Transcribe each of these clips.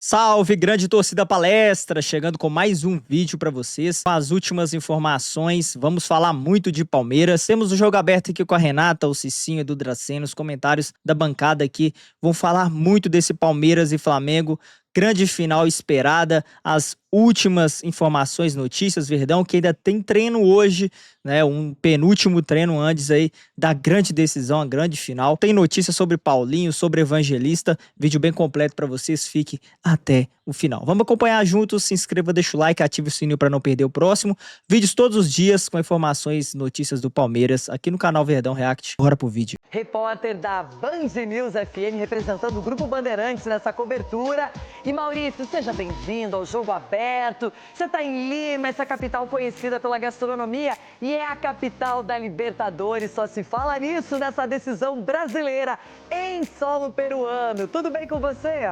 Salve, grande torcida palestra! Chegando com mais um vídeo para vocês, com as últimas informações. Vamos falar muito de Palmeiras. Temos o jogo aberto aqui com a Renata, o Cicinho, Edu Dracena. Os comentários da bancada aqui vão falar muito desse Palmeiras e Flamengo. Grande final esperada, as últimas informações, notícias, Verdão, que ainda tem treino hoje, né? Um penúltimo treino antes aí da grande decisão, a grande final. Tem notícia sobre Paulinho, sobre Evangelista, vídeo bem completo para vocês, fique até o final. Vamos acompanhar juntos, se inscreva, deixa o like, ative o sininho para não perder o próximo. Vídeos todos os dias com informações, notícias do Palmeiras, aqui no canal Verdão React. Bora pro vídeo. Repórter da Band News FM, representando o Grupo Bandeirantes nessa cobertura. E Maurício, seja bem-vindo ao Jogo Aberto. Você está em Lima, essa capital conhecida pela gastronomia e é a capital da Libertadores. Só se fala nisso nessa decisão brasileira em solo peruano. Tudo bem com você?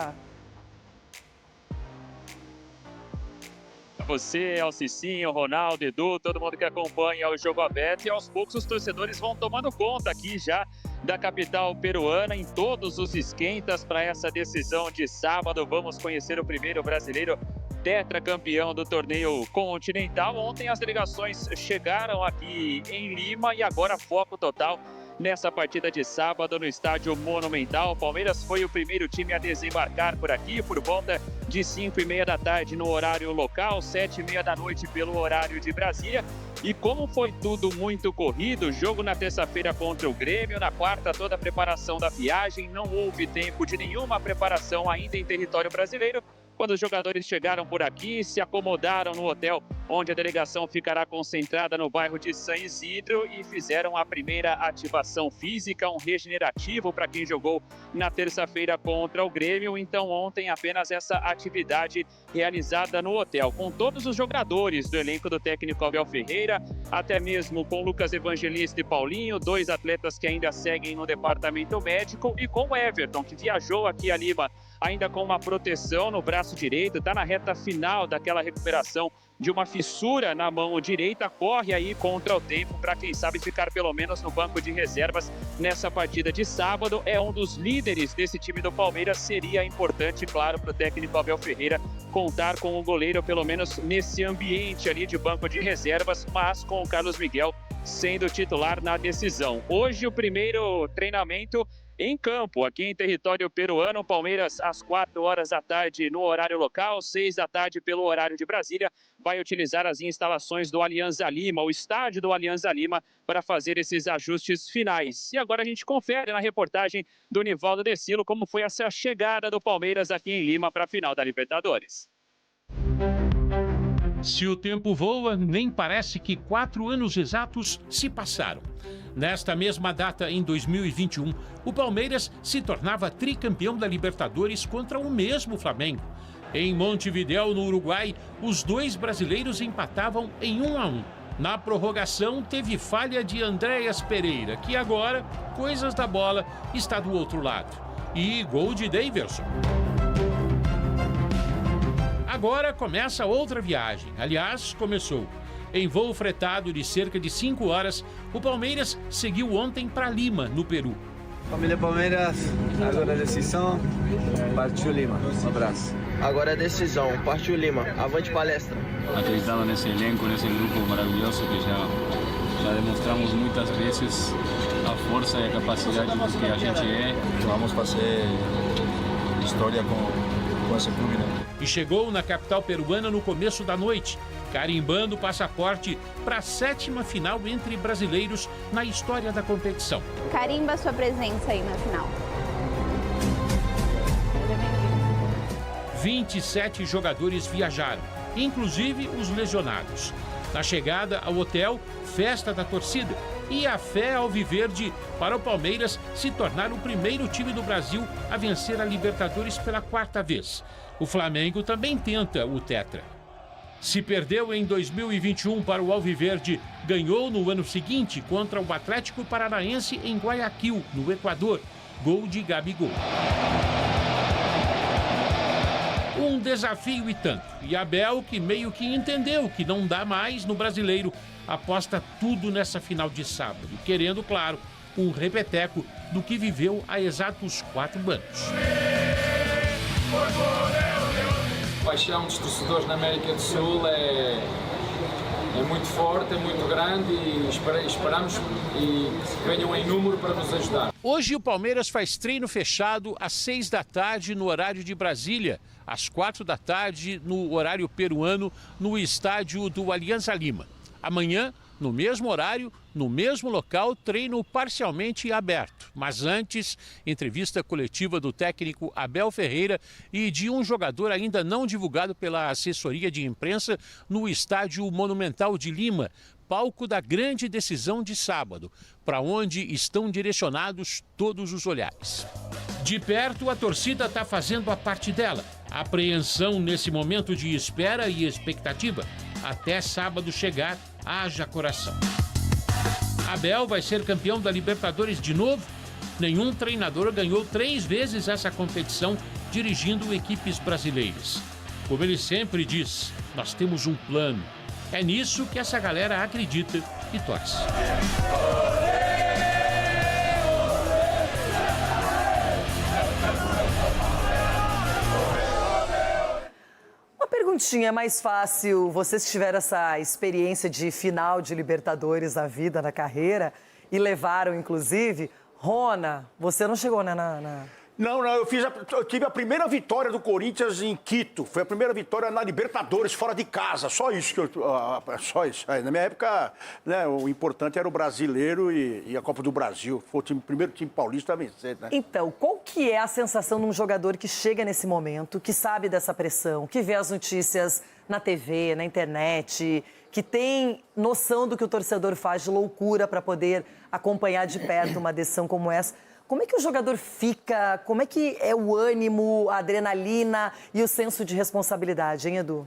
Você, ao Cicinho, Ronaldo, Edu, todo mundo que acompanha o Jogo Aberto, e aos poucos os torcedores vão tomando conta aqui já da capital peruana em todos os esquentas para essa decisão de sábado. Vamos conhecer o primeiro brasileiro tetracampeão do torneio continental. Ontem as delegações chegaram aqui em Lima e agora foco total nessa partida de sábado no estádio Monumental. O Palmeiras foi o primeiro time a desembarcar por aqui por volta de 5h30 da tarde no horário local, 7h30 da noite pelo horário de Brasília. E como foi tudo muito corrido, jogo na terça-feira contra o Grêmio, na quarta toda a preparação da viagem, não houve tempo de nenhuma preparação ainda em território brasileiro. Quando os jogadores chegaram por aqui, se acomodaram no hotel onde a delegação ficará concentrada no bairro de San Isidro e fizeram a primeira ativação física, um regenerativo para quem jogou na terça-feira contra o Grêmio. Então ontem apenas essa atividade realizada no hotel, com todos os jogadores do elenco do técnico Abel Ferreira, até mesmo com Lucas Evangelista e Paulinho, dois atletas que ainda seguem no departamento médico, e com o Everton, que viajou aqui a Lima ainda com uma proteção no braço direito, está na reta final daquela recuperação de uma fissura na mão direita, corre aí contra o tempo para quem sabe ficar pelo menos no banco de reservas nessa partida de sábado. É um dos líderes desse time do Palmeiras, seria importante, claro, para o técnico Abel Ferreira contar com o goleiro pelo menos nesse ambiente ali de banco de reservas, mas com o Carlos Miguel sendo titular na decisão. Hoje o primeiro treinamento em campo, aqui em território peruano. Palmeiras às 4h da tarde no horário local, 6 da tarde pelo horário de Brasília, vai utilizar as instalações do Alianza Lima, o estádio do Alianza Lima, para fazer esses ajustes finais. E agora a gente confere na reportagem do Nivaldo Decilo como foi essa chegada do Palmeiras aqui em Lima para a final da Libertadores. Se o tempo voa, nem parece que 4 anos exatos se passaram. Nesta mesma data, em 2021, o Palmeiras se tornava tricampeão da Libertadores contra o mesmo Flamengo. Em Montevidéu, no Uruguai, os dois brasileiros empatavam em 1-1. Na prorrogação, teve falha de Andréas Pereira, que agora, coisas da bola, está do outro lado. E gol de Daverson. Agora começa outra viagem. Aliás, começou. Em voo fretado de cerca de 5 horas, o Palmeiras seguiu ontem para Lima, no Peru. Família Palmeiras, agora a decisão, partiu Lima. Um abraço. Agora a decisão, partiu Lima. Avante palestra. Acreditando nesse elenco, nesse grupo maravilhoso que já demonstramos muitas vezes a força e a capacidade do que a gente é. Vamos fazer história com esse clube, né? E chegou na capital peruana no começo da noite, carimbando o passaporte para a 7ª final entre brasileiros na história da competição. Carimba sua presença aí na final. 27 jogadores viajaram, inclusive os lesionados. Na chegada ao hotel, festa da torcida e a fé alviverde para o Palmeiras se tornar o primeiro time do Brasil a vencer a Libertadores pela 4ª vez. O Flamengo também tenta o tetra. Se perdeu em 2021 para o Alviverde, ganhou no ano seguinte contra o Atlético Paranaense em Guayaquil, no Equador. Gol de Gabigol. Um desafio e tanto. E Abel, que meio que entendeu que não dá mais no brasileiro, aposta tudo nessa final de sábado, querendo, claro, um repeteco do que viveu há exatos 4 anos. paixão dos torcedores na América do Sul é muito forte, é muito grande e esperamos que venham em número para nos ajudar. Hoje o Palmeiras faz treino fechado às 6 da tarde no horário de Brasília, às 4 da tarde no horário peruano no estádio do Alianza Lima. Amanhã, no mesmo horário, no mesmo local, treino parcialmente aberto. Mas antes, entrevista coletiva do técnico Abel Ferreira e de um jogador ainda não divulgado pela assessoria de imprensa no estádio Monumental de Lima, palco da grande decisão de sábado, para onde estão direcionados todos os olhares. De perto, a torcida está fazendo a parte dela. A apreensão nesse momento de espera e expectativa. Até sábado chegar, haja coração. Abel vai ser campeão da Libertadores de novo? Nenhum treinador ganhou 3 vezes essa competição dirigindo equipes brasileiras. Como ele sempre diz, nós temos um plano. É nisso que essa galera acredita e torce. Uma perguntinha, é mais fácil, vocês que tiveram essa experiência de final de Libertadores na vida, na carreira, e levaram, inclusive, Rona, você não chegou, né, Não, eu tive a primeira vitória do Corinthians em Quito. Foi a primeira vitória na Libertadores, fora de casa. Só isso que só isso. Na minha época, né, o importante era o brasileiro e a Copa do Brasil. Foi o primeiro time paulista a vencer, né? Então, qual que é a sensação de um jogador que chega nesse momento, que sabe dessa pressão, que vê as notícias na TV, na internet, que tem noção do que o torcedor faz de loucura para poder acompanhar de perto uma decisão como essa? Como é que o jogador fica? Como é que é o ânimo, a adrenalina e o senso de responsabilidade, hein, Edu?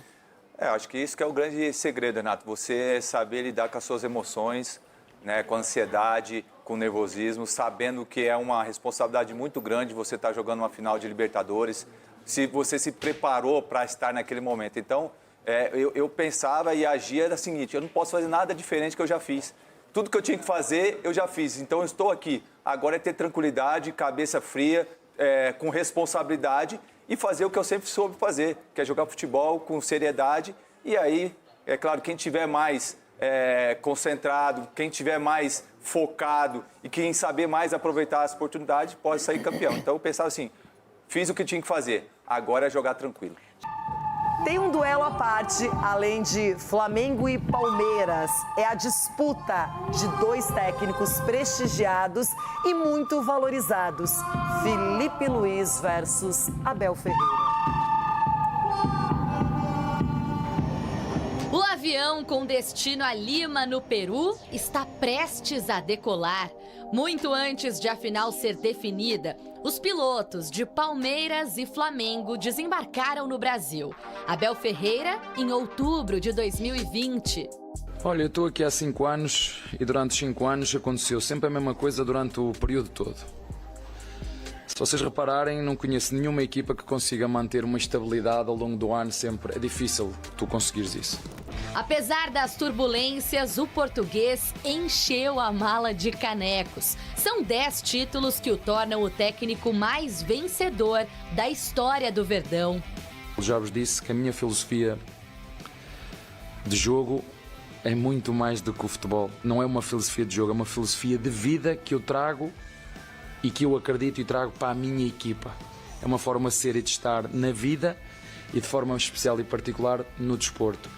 Acho que isso que é o grande segredo, Renato. Você saber lidar com as suas emoções, né, com a ansiedade, com o nervosismo, sabendo que é uma responsabilidade muito grande você estar jogando uma final de Libertadores, se você se preparou para estar naquele momento. Então, eu pensava e agia da seguinte, eu não posso fazer nada diferente que eu já fiz. Tudo que eu tinha que fazer, eu já fiz. Então, eu estou aqui. Agora é ter tranquilidade, cabeça fria, com responsabilidade e fazer o que eu sempre soube fazer, que é jogar futebol com seriedade. E aí, é claro, quem tiver mais concentrado, quem tiver mais focado e quem saber mais aproveitar as oportunidades, pode sair campeão. Então, eu pensava assim, fiz o que tinha que fazer. Agora é jogar tranquilo. Tem um duelo à parte, além de Flamengo e Palmeiras. É a disputa de 2 técnicos prestigiados e muito valorizados. Felipe Luiz versus Abel Ferreira. O avião com destino a Lima, no Peru, está prestes a decolar. Muito antes de a final ser definida, os pilotos de Palmeiras e Flamengo desembarcaram no Brasil. Abel Ferreira, em outubro de 2020. Olha, eu estou aqui há 5 anos e durante 5 anos aconteceu sempre a mesma coisa durante o período todo. Se vocês repararem, não conheço nenhuma equipa que consiga manter uma estabilidade ao longo do ano sempre. É difícil tu conseguires isso. Apesar das turbulências, o português encheu a mala de canecos. São 10 títulos que o tornam o técnico mais vencedor da história do Verdão. Eu já vos disse que a minha filosofia de jogo é muito mais do que o futebol. Não é uma filosofia de jogo, é uma filosofia de vida que eu trago e que eu acredito e trago para a minha equipa. É uma forma de ser e de estar na vida e de forma especial e particular no desporto.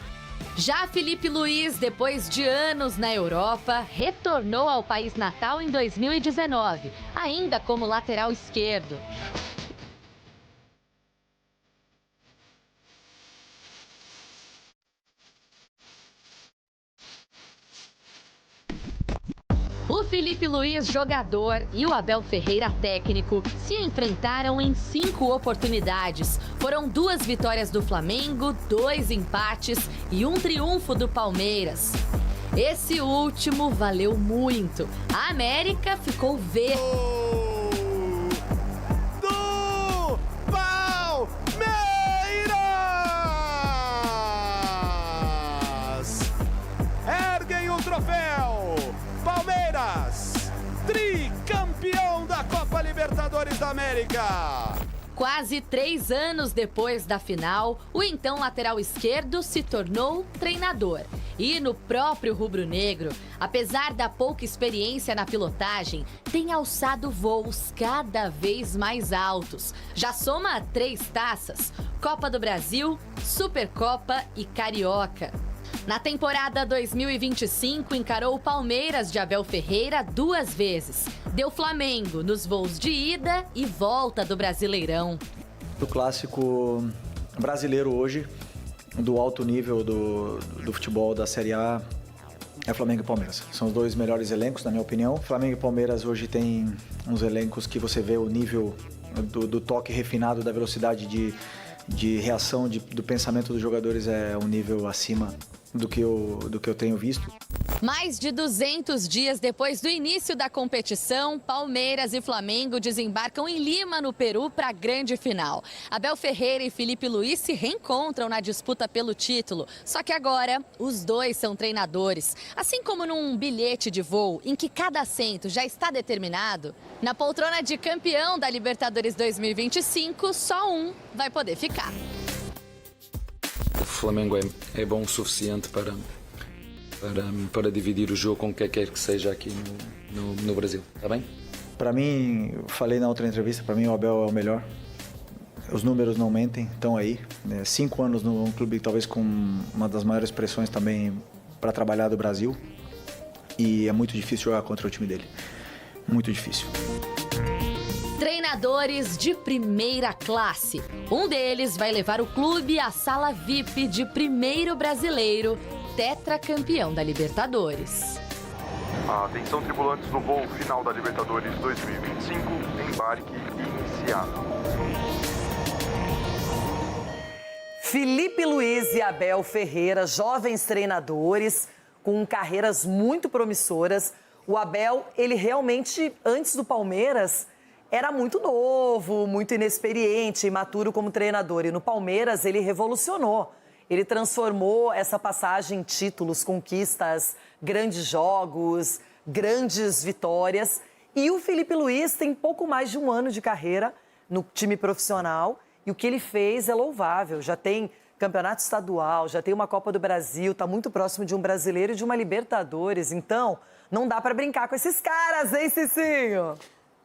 Já Felipe Luiz, depois de anos na Europa, retornou ao país natal em 2019, ainda como lateral esquerdo. O Felipe Luiz, jogador, e o Abel Ferreira, técnico, se enfrentaram em 5 oportunidades. Foram 2 vitórias do Flamengo, 2 empates e um triunfo do Palmeiras. Esse último valeu muito. A América ficou verde. Do Palmeiras! Erguem o troféu! Palmeiras, tricampeão da Copa Libertadores da América. Quase 3 anos depois da final, o então lateral esquerdo se tornou treinador. E no próprio rubro-negro, apesar da pouca experiência na pilotagem, tem alçado voos cada vez mais altos. Já soma 3 taças: Copa do Brasil, Supercopa e Carioca. Na temporada 2025, encarou o Palmeiras de Abel Ferreira 2 vezes. Deu Flamengo nos voos de ida e volta do Brasileirão. O clássico brasileiro hoje, do alto nível do futebol da Série A, é Flamengo e Palmeiras. São os 2 melhores elencos, na minha opinião. Flamengo e Palmeiras hoje tem uns elencos que você vê o nível do toque refinado, da velocidade de reação, do pensamento dos jogadores é um nível acima do que eu tenho visto. Mais de 200 dias depois do início da competição, Palmeiras e Flamengo desembarcam em Lima, no Peru, para a grande final. Abel Ferreira e Felipe Luiz se reencontram na disputa pelo título. Só que agora, os dois são treinadores. Assim como num bilhete de voo, em que cada assento já está determinado, na poltrona de campeão da Libertadores 2025, só um vai poder ficar. O Flamengo é bom o suficiente para dividir o jogo com quem quer que seja aqui no Brasil, está bem? Para mim, eu falei na outra entrevista, para mim o Abel é o melhor. Os números não mentem, estão aí. 5 anos num clube talvez com uma das maiores pressões também para trabalhar do Brasil. E é muito difícil jogar contra o time dele. Muito difícil. Treinadores de primeira classe. Um deles vai levar o clube à sala VIP de primeiro brasileiro, tetracampeão da Libertadores. Atenção, tripulantes do voo final da Libertadores 2025, embarque iniciado. Felipe Luiz e Abel Ferreira, jovens treinadores com carreiras muito promissoras. O Abel, ele realmente, antes do Palmeiras, era muito novo, muito inexperiente, imaturo como treinador. E no Palmeiras ele revolucionou. Ele transformou essa passagem em títulos, conquistas, grandes jogos, grandes vitórias. E o Felipe Luiz tem pouco mais de 1 ano de carreira no time profissional. E o que ele fez é louvável. Já tem campeonato estadual, já tem uma Copa do Brasil, está muito próximo de um brasileiro e de uma Libertadores. Então, não dá para brincar com esses caras, hein, Cicinho?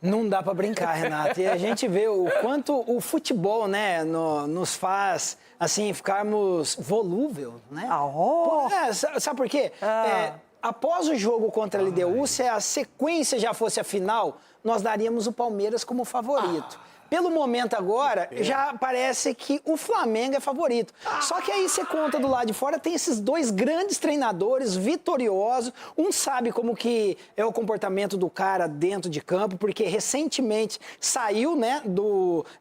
Não dá para brincar, Renato. E a gente vê o quanto o futebol, né, nos faz, assim, ficarmos volúvel, né? Sabe por quê? Após o jogo contra a LDU, se a sequência já fosse a final, nós daríamos o Palmeiras como favorito. Pelo momento agora, já parece que o Flamengo é favorito. Só que aí você conta do lado de fora, tem esses 2 grandes treinadores vitoriosos. Um sabe como que é o comportamento do cara dentro de campo, porque recentemente saiu, né,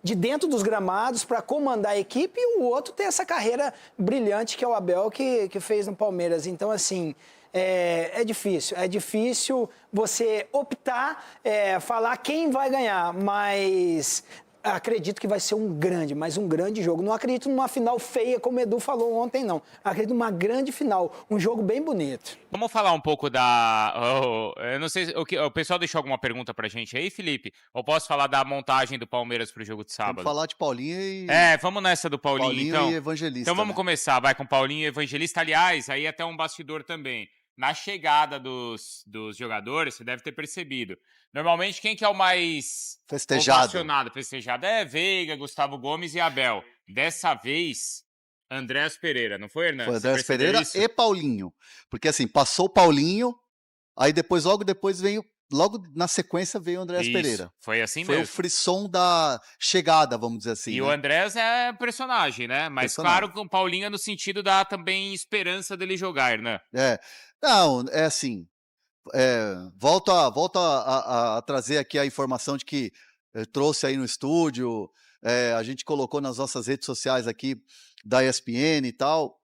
de dentro dos gramados para comandar a equipe, e o outro tem essa carreira brilhante que é o Abel, que fez no Palmeiras. Então, assim, é difícil você optar, falar quem vai ganhar, mas acredito que vai ser um grande jogo. Não acredito numa final feia, como o Edu falou ontem, não. Acredito numa grande final, um jogo bem bonito. Vamos falar um pouco eu não sei, o pessoal deixou alguma pergunta pra gente aí, Felipe? Ou posso falar da montagem do Palmeiras pro jogo de sábado? Vamos falar de Paulinho e... vamos nessa do Paulinho então. E Evangelista. Então vamos começar, vai com Paulinho e Evangelista. Aliás, aí até um bastidor também. Na chegada dos jogadores, você deve ter percebido. Normalmente, quem que é o mais festejado é Veiga, Gustavo Gomes e Abel. Dessa vez, Andréas Pereira, não foi, Hernandes? Foi Andréas Pereira e Paulinho. Porque assim, passou o Paulinho, aí logo depois veio, logo na sequência veio o Andréas Pereira. Foi assim mesmo. Foi o frisson da chegada, vamos dizer assim. E o Andréas é personagem, né? Mas claro, com o Paulinho no sentido da também esperança dele jogar, né? Não, é assim, volto a trazer aqui a informação de que trouxe aí no estúdio, a gente colocou nas nossas redes sociais aqui da ESPN e tal,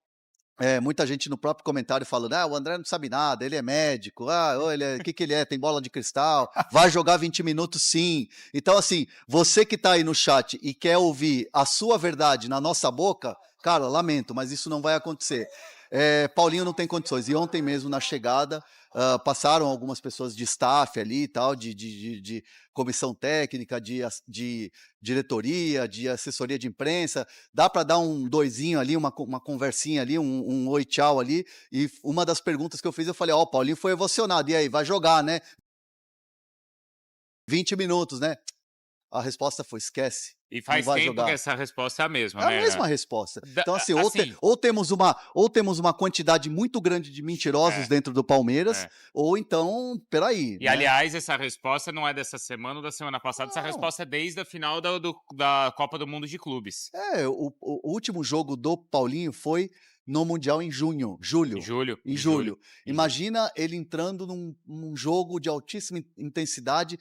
muita gente no próprio comentário falando, o André não sabe nada, ele é médico, o que ele é, tem bola de cristal, vai jogar 20 minutos sim. Então assim, você que tá aí no chat e quer ouvir a sua verdade na nossa boca, cara, lamento, mas isso não vai acontecer. Paulinho não tem condições. E ontem mesmo, na chegada, passaram algumas pessoas de staff ali e tal, de comissão técnica, de diretoria, de assessoria de imprensa. Dá para dar um doisinho ali, uma conversinha ali, um oi, tchau ali. E uma das perguntas que eu fiz, eu falei, ó, o Paulinho foi emocionado. E aí, vai jogar, né? 20 minutos, né? A resposta foi, esquece. E faz não vai tempo jogar. que essa resposta é a mesma, É né? a mesma resposta. Então, assim, assim- ou temos uma quantidade muito grande de mentirosos dentro do Palmeiras, ou então, peraí. E, aliás, essa resposta não é dessa semana ou da semana passada, essa resposta é desde a final da Copa do Mundo de Clubes. O último jogo do Paulinho foi no Mundial em julho. Em julho. Imagina ele entrando num jogo de altíssima intensidade,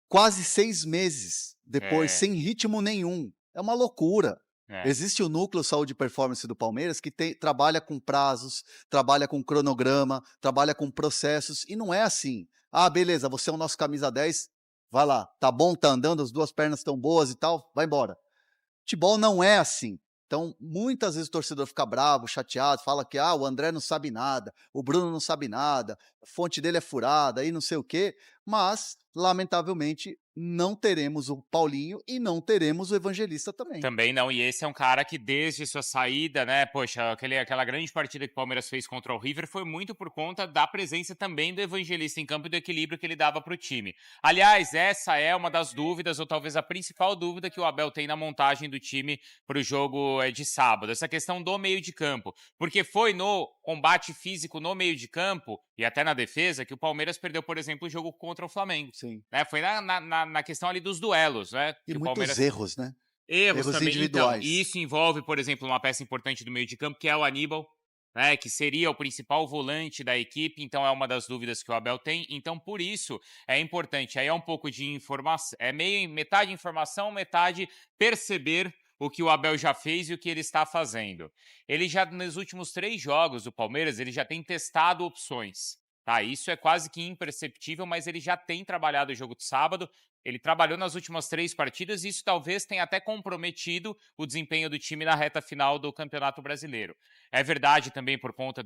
quase 6 meses depois, sem ritmo nenhum. É uma loucura. Existe o Núcleo Saúde e Performance do Palmeiras que trabalha com prazos, trabalha com cronograma, trabalha com processos, e não é assim. Ah, beleza, você é o nosso camisa 10, vai lá, tá bom, tá andando, as 2 pernas estão boas e tal, vai embora. Futebol não é assim. Então, muitas vezes o torcedor fica bravo, chateado, fala que o André não sabe nada, o Bruno não sabe nada, a fonte dele é furada, e não sei o quê, mas, lamentavelmente, não teremos o Paulinho e não teremos o Evangelista também. Também não, e esse é um cara que desde sua saída, né, poxa, aquela grande partida que o Palmeiras fez contra o River foi muito por conta da presença também do Evangelista em campo e do equilíbrio que ele dava para o time. Aliás, essa é uma das dúvidas, ou talvez a principal dúvida que o Abel tem na montagem do time para o jogo de sábado, essa questão do meio de campo, porque foi no combate físico no meio de campo e até na defesa que o Palmeiras perdeu, por exemplo, o jogo contra o Flamengo. Sim. Né? Foi na questão ali dos duelos, né? E que muitos Palmeiras... erros, né? Erros também. individuais. Então, e isso envolve, por exemplo, uma peça importante do meio de campo, que é o Aníbal, né, que seria o principal volante da equipe, então é uma das dúvidas que o Abel tem. Então, por isso, é importante. Aí é um pouco de informação, é meio metade informação, metade perceber o que o Abel já fez e o que ele está fazendo. Ele já, nos últimos 3 jogos do Palmeiras, ele já tem testado opções. Tá, isso é quase que imperceptível, mas ele já tem trabalhado o jogo de sábado. Ele trabalhou nas últimas 3 partidas e isso talvez tenha até comprometido o desempenho do time na reta final do Campeonato Brasileiro. É verdade também por conta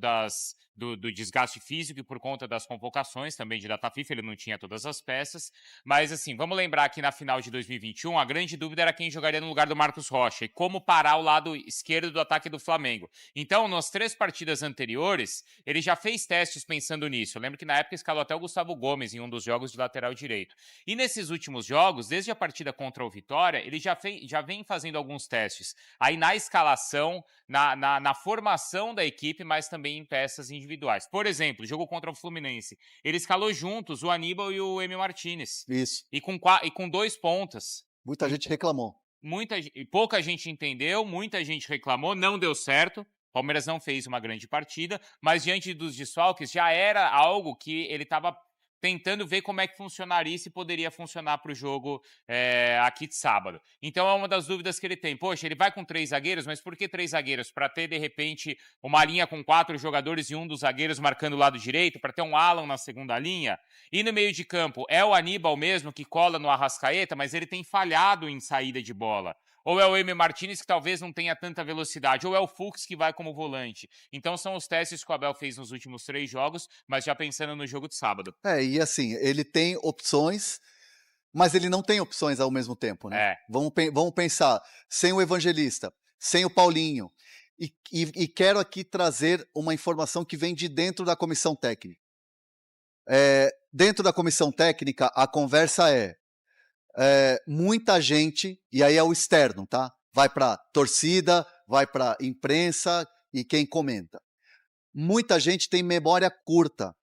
do desgaste físico e por conta das convocações também de data FIFA, ele não tinha todas as peças. Mas assim, vamos lembrar que na final de 2021 a grande dúvida era quem jogaria no lugar do Marcos Rocha e como parar o lado esquerdo do ataque do Flamengo. Então, nas 3 partidas anteriores, ele já fez testes pensando nisso. Eu lembro que na época escalou até o Gustavo Gomes em um dos jogos de lateral direito. E nesses últimos jogos, desde a partida contra o Vitória, ele já vem fazendo alguns testes. Aí na escalação, na formação da equipe, mas também em peças individuais. Por exemplo, jogo contra o Fluminense. Ele escalou juntos o Aníbal e o Emi Martínez. Isso. E com 2 pontas. Muita gente reclamou. Pouca gente entendeu, muita gente reclamou, não deu certo. Palmeiras não fez uma grande partida, mas diante dos desfalques já era algo que ele estava tentando ver como é que funcionaria e se poderia funcionar para o jogo aqui de sábado. Então é uma das dúvidas que ele tem. Poxa, ele vai com 3 zagueiros, mas por que 3 zagueiros? Para ter, de repente, uma linha com 4 jogadores e um dos zagueiros marcando o lado direito, para ter um Alan na segunda linha? E no meio de campo, é o Aníbal mesmo que cola no Arrascaeta, mas ele tem falhado em saída de bola. Ou é o Emi Martínez que talvez não tenha tanta velocidade, ou é o Fux que vai como volante. Então são os testes que o Abel fez nos últimos 3 jogos, mas já pensando no jogo de sábado. E assim, ele tem opções, mas ele não tem opções ao mesmo tempo, né? Vamos pensar, sem o Evangelista, sem o Paulinho, e quero aqui trazer uma informação que vem de dentro da comissão técnica. Dentro da comissão técnica, a conversa muita gente, e aí é o externo, tá? Vai para torcida, vai para imprensa e quem comenta. Muita gente tem memória curta,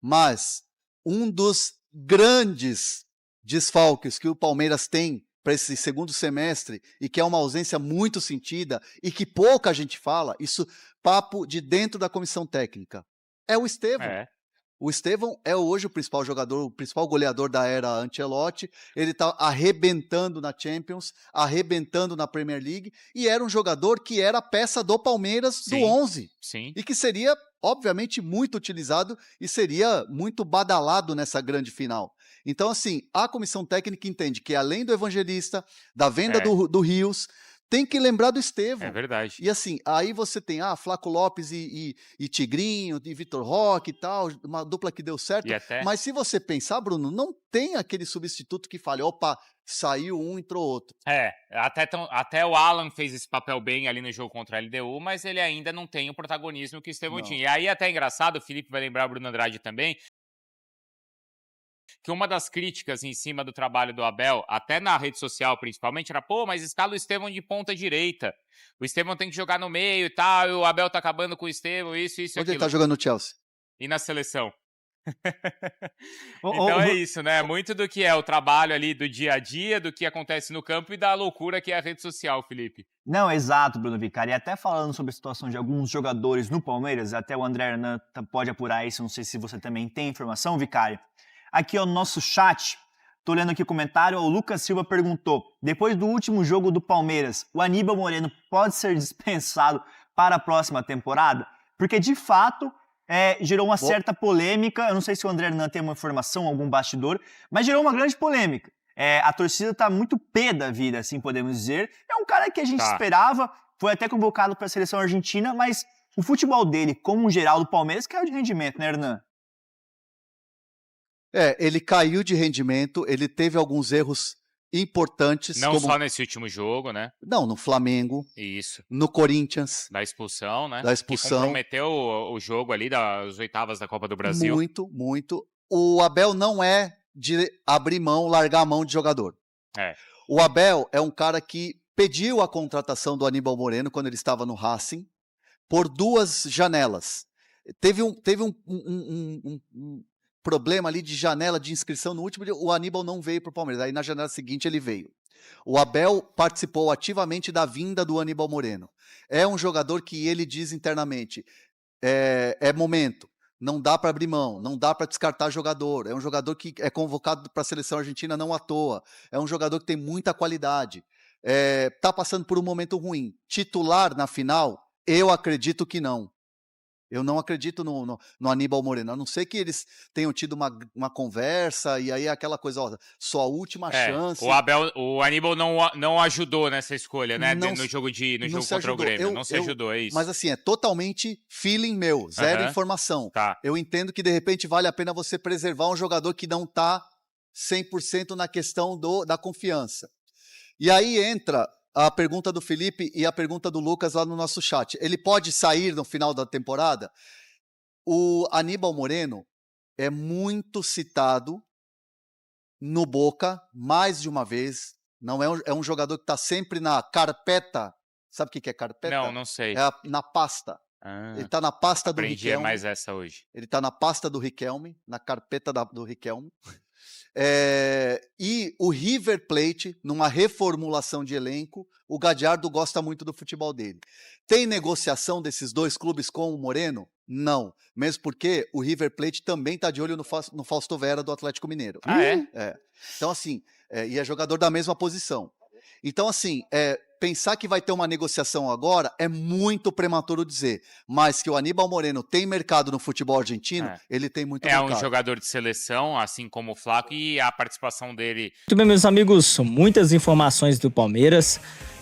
mas um dos grandes desfalques que o Palmeiras tem para esse segundo semestre e que é uma ausência muito sentida e que pouca gente fala, isso papo de dentro da comissão técnica, é o Estevão. O Estevão é hoje o principal jogador, o principal goleador da era Ancelotti. Ele está arrebentando na Champions, arrebentando na Premier League, e era um jogador que era peça do Palmeiras do 11. Sim. E que seria, obviamente, muito utilizado e seria muito badalado nessa grande final. Então, assim, a comissão técnica entende que, além do Evangelista, da venda do Rios, tem que lembrar do Estevão. É verdade. E assim, aí você tem Flaco Lopes e Tigrinho, e Vitor Roque e tal, uma dupla que deu certo. Mas se você pensar, Bruno, não tem aquele substituto que fale, opa, saiu um, entrou outro. Até o Alan fez esse papel bem ali no jogo contra a LDU, mas ele ainda não tem o protagonismo que o Estevão tinha. E aí até é engraçado, o Felipe vai lembrar o Bruno Andrade também, que uma das críticas em cima do trabalho do Abel, até na rede social principalmente, era, mas escala o Estevão de ponta direita. O Estevão tem que jogar no meio e tal, e o Abel tá acabando com o Estevão, isso, Onde aquilo. ele tá jogando no Chelsea? E na seleção. Então é isso, né? Muito do que é o trabalho ali do dia a dia, do que acontece no campo e da loucura que é a rede social, Felipe. Não, exato, Bruno Vicari. E até falando sobre a situação de alguns jogadores no Palmeiras, até o André Hernan pode apurar isso, não sei se você também tem informação, Vicari. Aqui é o nosso chat, tô lendo aqui o comentário, o Lucas Silva perguntou, depois do último jogo do Palmeiras, o Aníbal Moreno pode ser dispensado para a próxima temporada? Porque, de fato, gerou uma certa polêmica, eu não sei se o André Hernan tem uma informação, algum bastidor, mas gerou uma grande polêmica. A torcida tá muito pé da vida, assim podemos dizer. É um cara que a gente esperava, foi até convocado para a seleção argentina, mas o futebol dele, como um geral do Palmeiras, caiu de rendimento, né, Hernan? Ele caiu de rendimento, ele teve alguns erros importantes. Não só nesse último jogo, né? Não, no Flamengo. Isso. No Corinthians. Da expulsão, né? Da expulsão. Que comprometeu o jogo ali das oitavas da Copa do Brasil. Muito, muito. O Abel não é de abrir mão, largar a mão de jogador. O Abel é um cara que pediu a contratação do Aníbal Moreno quando ele estava no Racing por 2 janelas. Teve um problema ali de janela de inscrição no último dia, o Aníbal não veio para o Palmeiras, aí na janela seguinte ele veio. O Abel participou ativamente da vinda do Aníbal Moreno. É um jogador que ele diz internamente, é momento, não dá para abrir mão, não dá para descartar jogador, é um jogador que é convocado para a seleção argentina não à toa, é um jogador que tem muita qualidade, tá passando por um momento ruim. Titular na final, eu acredito que não. Eu não acredito no Aníbal Moreno, a não ser que eles tenham tido uma conversa e aí aquela coisa, só a última chance. O Aníbal não ajudou nessa escolha, né? No jogo contra o Grêmio. Não se ajudou, é isso. Mas assim, é totalmente feeling meu, zero informação. Eu entendo que de repente vale a pena você preservar um jogador que não está 100% na questão da confiança. E aí entra a pergunta do Felipe e a pergunta do Lucas lá no nosso chat. Ele pode sair no final da temporada? O Aníbal Moreno é muito citado no Boca, mais de uma vez. Não é um jogador que está sempre na carpeta. Sabe o que é carpeta? Não sei. Na pasta. Ele está na pasta do Riquelme. Aprendi mais essa hoje. Ele está na pasta do Riquelme, na carpeta do Riquelme. E o River Plate, numa reformulação de elenco, o Gadiardo gosta muito do futebol dele. Tem negociação desses 2 clubes com o Moreno? Não. Mesmo porque o River Plate também está de olho no Fausto Vera do Atlético Mineiro. Então, assim, e é jogador da mesma posição. Então, assim, pensar que vai ter uma negociação agora é muito prematuro dizer, mas que o Aníbal Moreno tem mercado no futebol argentino, ele tem muito mercado. É um jogador de seleção, assim como o Flaco, e a participação dele... Muito bem, meus amigos, muitas informações do Palmeiras,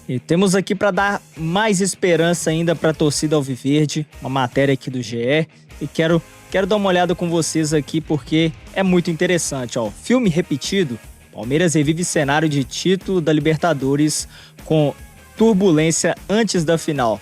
e temos aqui para dar mais esperança ainda para a torcida alviverde, uma matéria aqui do GE, e quero dar uma olhada com vocês aqui porque é muito interessante. Filme repetido, Palmeiras revive cenário de título da Libertadores com turbulência antes da final.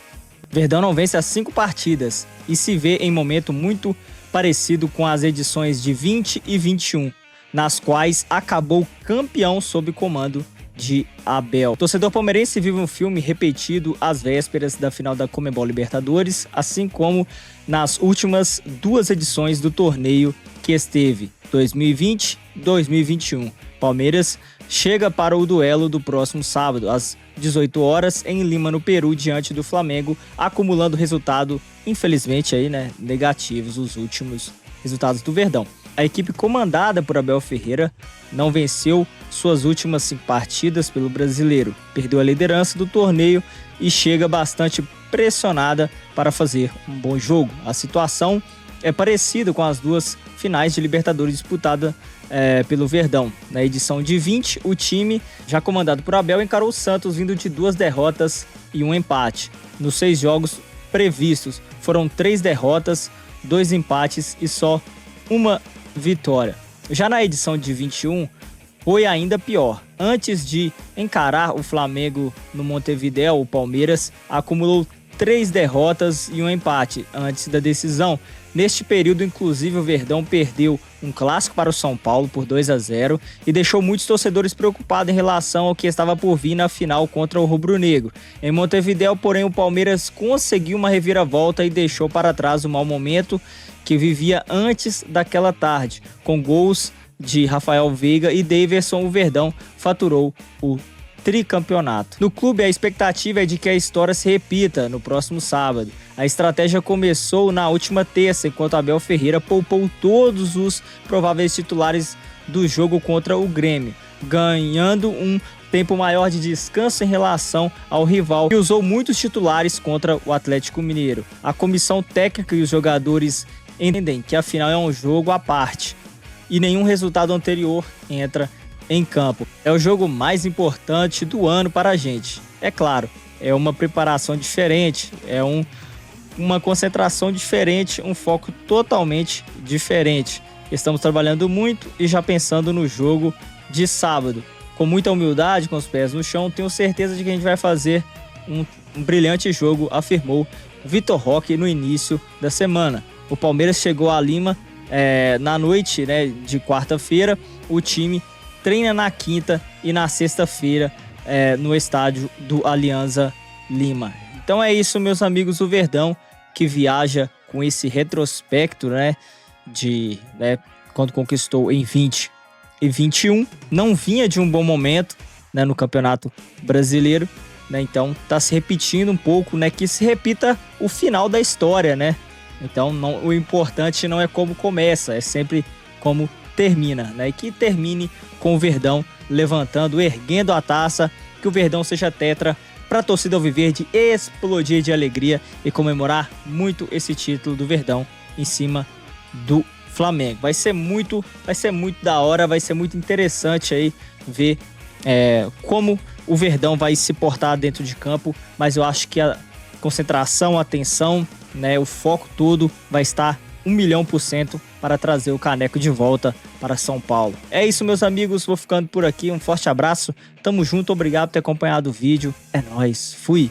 Verdão não vence as 5 partidas e se vê em momento muito parecido com as edições de 20 e 21, nas quais acabou campeão sob comando de Abel. O torcedor palmeirense vive um filme repetido às vésperas da final da Conmebol Libertadores, assim como nas últimas 2 edições do torneio que esteve, 2020 e 2021. Palmeiras chega para o duelo do próximo sábado, às 18 horas, em Lima, no Peru, diante do Flamengo, acumulando resultado, infelizmente, negativos, os últimos resultados do Verdão. A equipe comandada por Abel Ferreira não venceu suas últimas 5 partidas pelo Brasileiro, perdeu a liderança do torneio e chega bastante pressionada para fazer um bom jogo. A situação é parecida com as 2 finais de Libertadores disputada pelo Verdão. Na edição de 20, o time, já comandado por Abel, encarou o Santos vindo de 2 derrotas e 1 empate. Nos 6 jogos previstos, foram 3 derrotas, 2 empates e só 1 vitória. Já na edição de 21, foi ainda pior. Antes de encarar o Flamengo no Montevidéu, o Palmeiras acumulou 3 derrotas e 1 empate antes da decisão. Neste período, inclusive, o Verdão perdeu um clássico para o São Paulo por 2-0 e deixou muitos torcedores preocupados em relação ao que estava por vir na final contra o rubro-negro. Em Montevidéu, porém, o Palmeiras conseguiu uma reviravolta e deixou para trás o mau momento que vivia antes daquela tarde. Com gols de Rafael Veiga e Daverson, o Verdão faturou o tricampeonato. No clube, a expectativa é de que a história se repita no próximo sábado. A estratégia começou na última terça, enquanto Abel Ferreira poupou todos os prováveis titulares do jogo contra o Grêmio, ganhando um tempo maior de descanso em relação ao rival, e usou muitos titulares contra o Atlético Mineiro. A comissão técnica e os jogadores entendem que a final é um jogo à parte e nenhum resultado anterior entra em campo. É o jogo mais importante do ano para a gente. É claro, é uma preparação diferente, é uma concentração diferente, um foco totalmente diferente. Estamos trabalhando muito e já pensando no jogo de sábado. Com muita humildade, com os pés no chão, tenho certeza de que a gente vai fazer um brilhante jogo, afirmou Vitor Roque no início da semana. O Palmeiras chegou a Lima na noite, de quarta-feira. O time treina na quinta e na sexta-feira no estádio do Alianza Lima. Então é isso, meus amigos. O Verdão, que viaja com esse retrospecto, quando conquistou em 20 e 21, não vinha de um bom momento, no Campeonato Brasileiro, então tá se repetindo um pouco, que se repita o final da história, Então o importante não é como começa, é sempre como termina, E que termine com o Verdão levantando, erguendo a taça, que o Verdão seja tetra, para a torcida alviverde explodir de alegria e comemorar muito esse título do Verdão em cima do Flamengo. Vai ser muito da hora, vai ser muito interessante aí ver como o Verdão vai se portar dentro de campo, mas eu acho que a concentração, a atenção, o foco todo vai estar 1.000.000% para trazer o caneco de volta para São Paulo. É isso, meus amigos, vou ficando por aqui, um forte abraço, tamo junto, obrigado por ter acompanhado o vídeo, é nóis, fui!